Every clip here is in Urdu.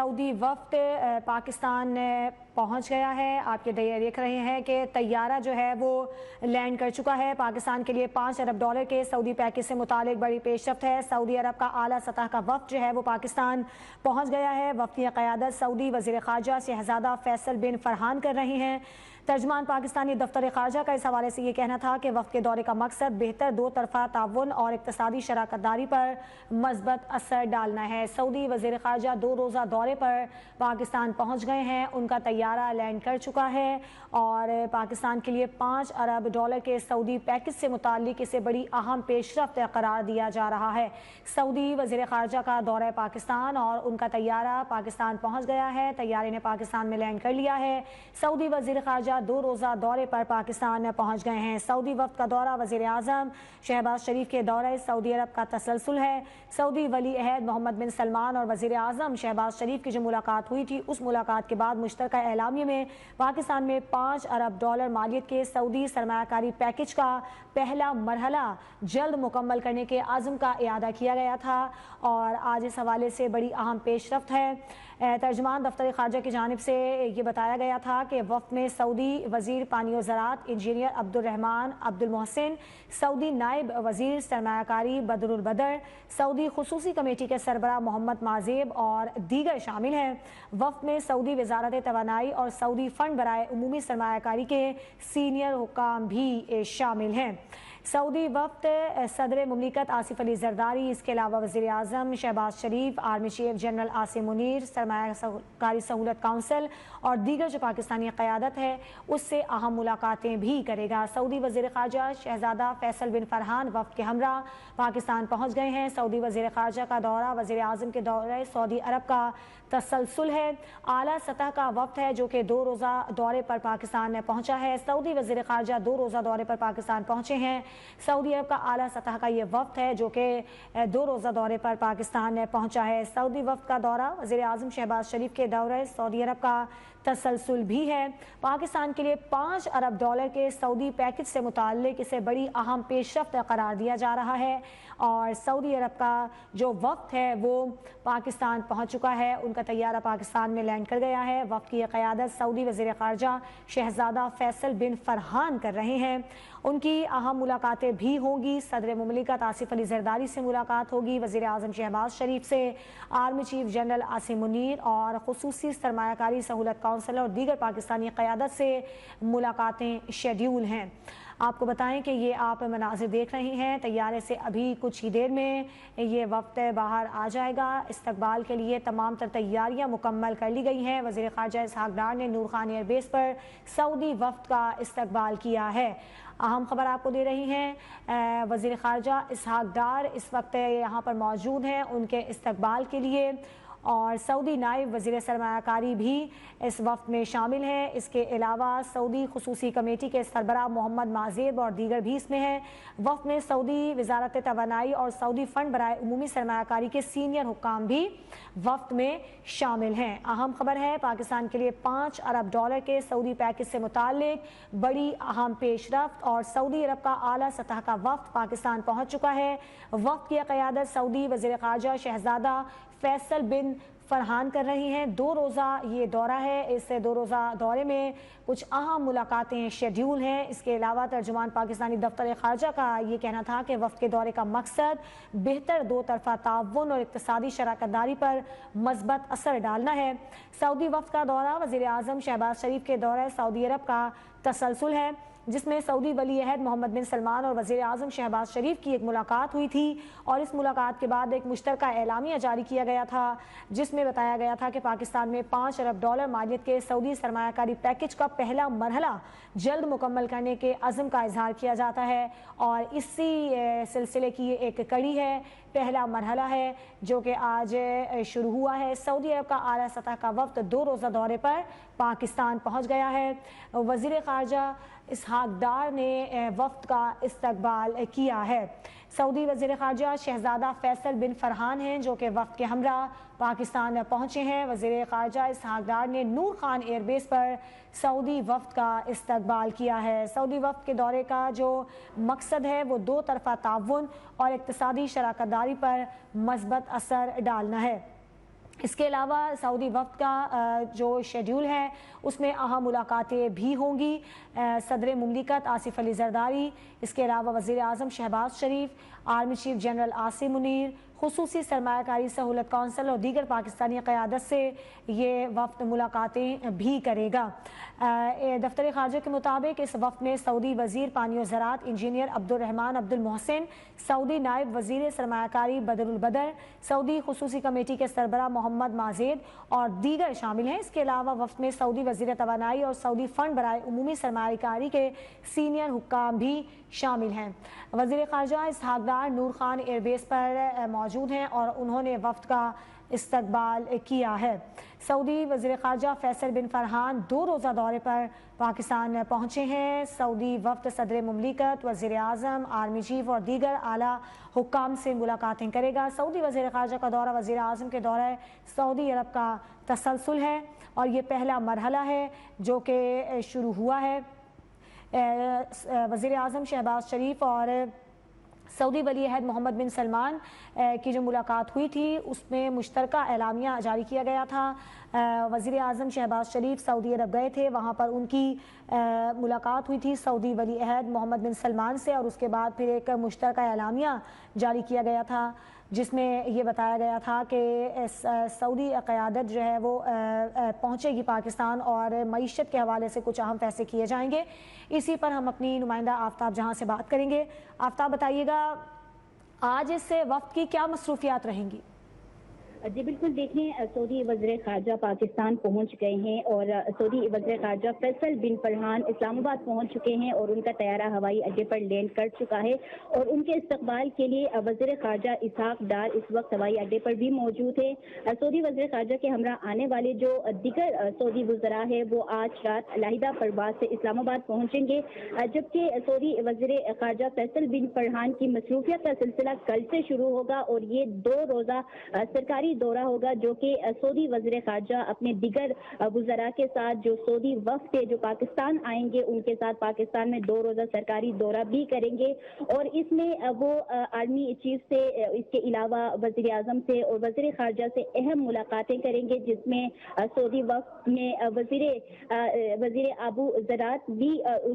سعودی وفد پاکستان پہنچ گیا ہے۔ آپ یہ دیکھ رہے ہیں کہ طیارہ جو ہے وہ لینڈ کر چکا ہے۔ پاکستان کے لیے $5 ارب کے سعودی پیکج سے متعلق بڑی پیش رفت ہے۔ سعودی عرب کا اعلیٰ سطح کا وفد جو ہے وہ پاکستان پہنچ گیا ہے۔ وفد کی قیادت سعودی وزیر خارجہ شہزادہ فیصل بن فرحان کر رہے ہیں۔ ترجمان پاکستانی دفتر خارجہ کا اس حوالے سے یہ کہنا تھا کہ وفد کے دورے کا مقصد بہتر دو طرفہ تعاون اور اقتصادی شراکت داری پر مثبت اثر ڈالنا ہے۔ سعودی وزیر خارجہ 2 روزہ دورے پر پاکستان پہنچ گئے ہیں۔ ان کا طیارہ لینڈ کر چکا ہے اور پاکستان کے لیے $5 ارب کے سعودی پیکج سے متعلق اسے بڑی اہم پیش رفت قرار دیا جا رہا ہے۔ سعودی وزیر خارجہ کا دورہ پاکستان اور ان کا طیارہ پاکستان پہنچ گیا ہے۔ طیارے نے پاکستان میں لینڈ کر لیا ہے۔ سعودی وزیر خارجہ 2 روزہ دورے پر پاکستان پہنچ گئے ہیں۔ سعودی وفد کا دورہ وزیر اعظم شہباز شریف کے دورہ سعودی عرب کا تسلسل ہے۔ سعودی ولی عہد محمد بن سلمان اور وزیر اعظم شہباز شریف کی جو ملاقات ہوئی تھی، اس ملاقات کے بعد مشترکہ اعلامیے میں پاکستان میں $5 ارب مالیت کے سعودی سرمایہ کاری پیکج کا پہلا مرحلہ جلد مکمل کرنے کے عزم کا اعادہ کیا گیا تھا اور آج اس حوالے سے بڑی اہم پیش رفت ہے۔ ترجمان دفتر خارجہ کی جانب سے یہ بتایا گیا تھا کہ وفد میں سعودی وزیر پانی و زراعت انجینئر عبدالرحمان عبدالمحسن، سعودی نائب وزیر سرمایہ کاری بدر البدر، سعودی خصوصی کمیٹی کے سربراہ محمد مازیب اور دیگر شامل ہیں۔ وفد میں سعودی وزارت توانائی اور سعودی فنڈ برائے عمومی سرمایہ کاری کے سینئر حکام بھی شامل ہیں۔ سعودی وفد صدر مملکت آصف علی زرداری، اس کے علاوہ وزیر اعظم Shehbaz Sharif, army chief general Asim Munir, سرمایہ کاری سہولت کونسل اور دیگر جو پاکستانی قیادت ہے اس سے اہم ملاقاتیں بھی کرے گا۔ سعودی وزیر خارجہ شہزادہ فیصل بن فرحان وفد کے ہمراہ پاکستان پہنچ گئے ہیں۔ سعودی وزیر خارجہ کا دورہ وزیر اعظم کے دورہ سعودی عرب کا تسلسل ہے۔ اعلیٰ سطح کا وفد ہے جو کہ 2 روزہ دورے پر پاکستان پہنچا ہے۔ سعودی وزیر خارجہ 2 روزہ دورے پر پاکستان پہنچے ہیں۔ سعودی عرب کا اعلیٰ سطح کا یہ وفد ہے جو کہ 2 روزہ دورے پر پاکستان پہنچا ہے۔ سعودی وفد کا دورہ وزیر اعظم شہباز شریف کے دورہ سعودی عرب کا تسلسل بھی ہے۔ پاکستان کے لیے $5 ارب کے سعودی پیکج سے متعلق اسے بڑی اہم پیش رفت قرار دیا جا رہا ہے اور سعودی عرب کا جو وفد ہے وہ پاکستان پہنچ چکا ہے۔ ان کا طیارہ پاکستان میں لینڈ کر گیا ہے۔ وفد کی قیادت سعودی وزیر خارجہ شہزادہ فیصل بن فرحان کر رہے ہیں۔ ان کی اہم ملاقاتیں بھی ہوں گی۔ صدر مملکت آصف علی زرداری سے ملاقات ہوگی، وزیر اعظم شہباز شریف سے، army chief general Asim Munir اور خصوصی سرمایہ کاری سہولت کونسل اور دیگر پاکستانی قیادت سے ملاقاتیں شیڈیول ہیں۔ آپ کو بتائیں کہ یہ آپ مناظر دیکھ رہے ہیں، طیارے سے ابھی کچھ ہی دیر میں یہ وفد باہر آ جائے گا۔ استقبال کے لیے تمام تر تیاریاں مکمل کر لی گئی ہیں۔ وزیر خارجہ اسحاق ڈار نے نور خان ایئر بیس پر سعودی وفد کا استقبال کیا ہے۔ اہم خبر آپ کو دے رہی ہیں، وزیر خارجہ اسحاق ڈار اس وقت یہاں پر موجود ہیں ان کے استقبال کے لیے اور سعودی نائب وزیر سرمایہ کاری بھی اس وفد میں شامل ہیں۔ اس کے علاوہ سعودی خصوصی کمیٹی کے سربراہ محمد مازیب اور دیگر بھی اس میں ہیں۔ وفد میں سعودی وزارت توانائی اور سعودی فنڈ برائے عمومی سرمایہ کاری کے سینئر حکام بھی وفد میں شامل ہیں۔ اہم خبر ہے، پاکستان کے لیے $5 ارب کے سعودی پیکج سے متعلق بڑی اہم پیش رفت اور سعودی عرب کا اعلیٰ سطح کا وفد پاکستان پہنچ چکا ہے۔ وفد کی قیادت سعودی وزیر خارجہ شہزادہ فیصل بن فرحان کر رہی ہیں۔ 2 روزہ یہ دورہ ہے۔ اس 2 روزہ دورے میں کچھ اہم ملاقاتیں شیڈیول ہیں۔ اس کے علاوہ ترجمان پاکستانی دفتر خارجہ کا یہ کہنا تھا کہ وفد کے دورے کا مقصد بہتر 2 طرفہ تعاون اور اقتصادی شراکت داری پر مثبت اثر ڈالنا ہے۔ سعودی وفد کا دورہ وزیر اعظم شہباز شریف کے دورہ سعودی عرب کا تسلسل ہے، جس میں سعودی ولی عہد محمد بن سلمان اور وزیر اعظم شہباز شریف کی ایک ملاقات ہوئی تھی اور اس ملاقات کے بعد ایک مشترکہ اعلامیہ جاری کیا گیا تھا جس میں بتایا گیا تھا کہ پاکستان میں $5 ارب مالیت کے سعودی سرمایہ کاری پیکج کا پہلا مرحلہ جلد مکمل کرنے کے عزم کا اظہار کیا جاتا ہے اور اسی سلسلے کی یہ ایک کڑی ہے، پہلا مرحلہ ہے جو کہ آج شروع ہوا ہے۔ سعودی عرب کا اعلیٰ سطح کا وفد 2 روزہ دورے پر پاکستان پہنچ گیا ہے۔ وزیر خارجہ اسحاق ڈار نے وفد کا استقبال کیا ہے۔ سعودی وزیر خارجہ شہزادہ فیصل بن فرحان ہیں جو کہ وفد کے ہمراہ پاکستان پہنچے ہیں۔ وزیر خارجہ اسحاق ڈار نے نور خان ایئر بیس پر سعودی وفد کا استقبال کیا ہے۔ سعودی وفد کے دورے کا جو مقصد ہے وہ 2 طرفہ تعاون اور اقتصادی شراکت داری پر مثبت اثر ڈالنا ہے۔ اس کے علاوہ سعودی وفد کا جو شیڈیول ہے اس میں اہم ملاقاتیں بھی ہوں گی۔ صدر مملکت آصف علی زرداری، اس کے علاوہ وزیر اعظم Shehbaz Sharif, army chief general Asim Munir, خصوصی سرمایہ کاری سہولت کونسل اور دیگر پاکستانی قیادت سے یہ وفد ملاقاتیں بھی کرے گا۔ دفتر خارجہ کے مطابق اس وفد میں سعودی وزیر پانی و زراعت انجینئر عبدالرحمان عبدالمحسن، سعودی نائب وزیر سرمایہ کاری بدر البدر، سعودی خصوصی کمیٹی کے سربراہ محمد مازید اور دیگر شامل ہیں۔ اس کے علاوہ وفد میں سعودی وزیر توانائی اور سعودی فنڈ برائے عمومی سرمایہ کاری کے سینئر حکام بھی شامل ہیں۔ وزیر خارجہ اسحاق ڈار نور خان ایئر بیس پر موجود ہیں اور انہوں نے وفد کا استقبال کیا ہے۔ سعودی وزیر خارجہ فیصل بن فرحان 2 روزہ دورے پر پاکستان پہنچے ہیں۔ سعودی وفد صدر مملکت، وزیر اعظم، آرمی چیف اور دیگر اعلیٰ حکام سے ملاقاتیں کرے گا۔ سعودی وزیر خارجہ کا دورہ وزیر اعظم کے دورہ سعودی عرب کا تسلسل ہے اور یہ پہلا مرحلہ ہے جو کہ شروع ہوا ہے۔ وزیر اعظم شہباز شریف اور سعودی ولی عہد محمد بن سلمان کی جو ملاقات ہوئی تھی اس میں مشترکہ اعلامیہ جاری کیا گیا تھا۔ وزیر اعظم شہباز شریف سعودی عرب گئے تھے، وہاں پر ان کی ملاقات ہوئی تھی سعودی ولی عہد محمد بن سلمان سے، اور اس کے بعد پھر ایک مشترکہ اعلامیہ جاری کیا گیا تھا جس میں یہ بتایا گیا تھا کہ سعودی قیادت جو ہے وہ پہنچے گی پاکستان اور معیشت کے حوالے سے کچھ اہم فیصلے کیے جائیں گے۔ اسی پر ہم اپنی نمائندہ آفتاب جہاں سے بات کریں گے۔ آفتاب بتائیے گا آج اس وقت کی کیا مصروفیات رہیں گی؟ جی بالکل، دیکھیں سعودی وزیر خارجہ پاکستان پہنچ گئے ہیں اور سعودی وزیر خارجہ فیصل بن فرحان اسلام آباد پہنچ چکے ہیں اور ان کا طیارہ ہوائی اڈے پر لینڈ کر چکا ہے اور ان کے استقبال کے لیے وزیر خارجہ اسحاق ڈار اس وقت ہوائی اڈے پر بھی موجود ہے۔ سعودی وزیر خارجہ کے ہمراہ آنے والے جو دیگر سعودی وزراء ہیں وہ آج رات علیحدہ پرواز سے اسلام آباد پہنچیں گے، جبکہ سعودی وزیر خارجہ فیصل بن فرحان کی مصروفیت کا سلسلہ کل سے شروع ہوگا اور یہ 2 روزہ سرکاری دورہ ہوگا جو کہ سعودی وزیر خارجہ اپنے دیگر وزراء کے ساتھ جو سعودی وفد جو پاکستان آئیں گے ان کے ساتھ پاکستان میں 2 روزہ سرکاری دورہ بھی کریں گے، اور اس میں وہ آرمی چیف سے، اس کے علاوہ وزیر اعظم سے اور وزیر خارجہ سے اہم ملاقاتیں کریں گے، جس میں سعودی وفد میں وزیر آبو زراعت بھی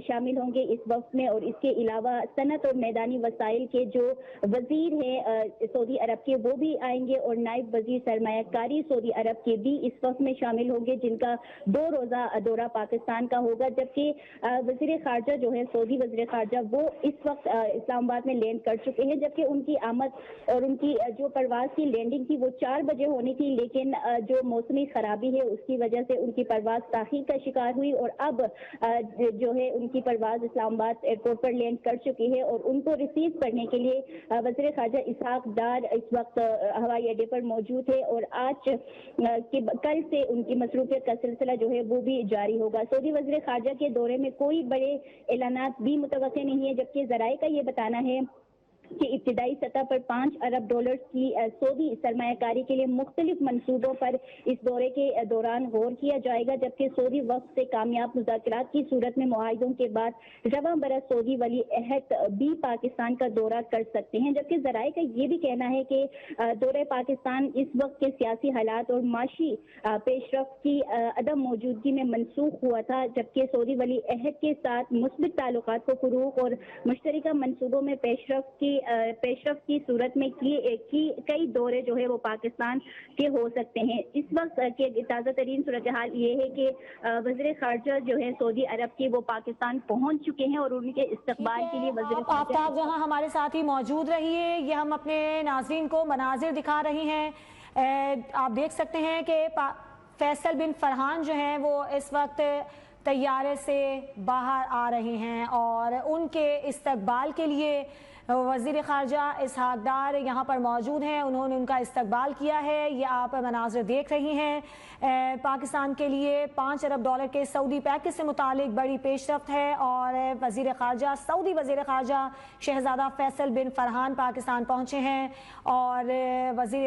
شامل ہوں گے اس وفد میں، اور اس کے علاوہ صنعت اور میدانی وسائل کے جو وزیر ہیں سعودی عرب کے وہ بھی آئیں گے، اور نائب وزیر سرمایہ کاری سعودی عرب کے بھی اس وقت میں شامل ہوں گے جن کا 2 روزہ دورہ پاکستان کا ہوگا، جبکہ وزیر خارجہ جو ہے سعودی وزیر خارجہ وہ اس وقت اسلام آباد میں لینڈ کر چکے ہیں، جبکہ ان کی آمد اور ان کی جو پرواز کی لینڈنگ تھی وہ 4 بجے ہونی تھی، لیکن جو موسمی خرابی ہے اس کی وجہ سے ان کی پرواز تاخیر کا شکار ہوئی اور اب جو ہے ان کی پرواز اسلام آباد ایئرپورٹ پر لینڈ کر چکی ہے، اور ان کو ریسیو کرنے کے لیے وزیر خارجہ اسحاق ڈار اس وقت ہوائی اڈے پر موجود ہے، اور آج کل سے ان کی مصروفیت کا سلسلہ جو ہے وہ بھی جاری ہوگا۔ سعودی وزیر خارجہ کے دورے میں کوئی بڑے اعلانات بھی متوقع نہیں ہے، جبکہ ذرائع کا یہ بتانا ہے کہ ابتدائی سطح پر $5 ارب کی سعودی سرمایہ کاری کے لیے مختلف منصوبوں پر اس دورے کے دوران غور کیا جائے گا، جبکہ سعودی وفد سے کامیاب مذاکرات کی صورت میں معاہدوں کے بعد رواں برس سعودی ولی عہد بھی پاکستان کا دورہ کر سکتے ہیں، جبکہ ذرائع کا یہ بھی کہنا ہے کہ دورہ پاکستان اس وقت کے سیاسی حالات اور معاشی پیش رفت کی عدم موجودگی میں منسوخ ہوا تھا، جبکہ سعودی ولی عہد کے ساتھ مثبت تعلقات کو فروغ اور مشترکہ منصوبوں میں پیش رفت کی صورت میں کئی دورے جو ہے وہ پاکستان کے ہو سکتے ہیں۔ اس وقت کے تازہ ترین صورتحال یہ ہے کہ وزیر خارجہ جو ہے سعودی عرب کے وہ پاکستان پہنچ چکے ہیں اور ان کے استقبال کے لیے وزیر آفتاب جہاں ہمارے ساتھ ہی موجود رہیے، یہ ہم اپنے ناظرین کو مناظر دکھا رہی ہیں۔ آپ دیکھ سکتے ہیں کہ فیصل بن فرحان جو ہیں وہ اس وقت طیارے سے باہر آ رہے ہیں اور ان کے استقبال کے لیے وزیر خارجہ اسحاق ڈار یہاں پر موجود ہیں، انہوں نے ان کا استقبال کیا ہے۔ یہ آپ مناظر دیکھ رہی ہیں۔ پاکستان کے لیے $5 ارب کے سعودی پیکج سے متعلق بڑی پیش رفت ہے اور سعودی وزیر خارجہ شہزادہ فیصل بن فرحان پاکستان پہنچے ہیں اور وزیر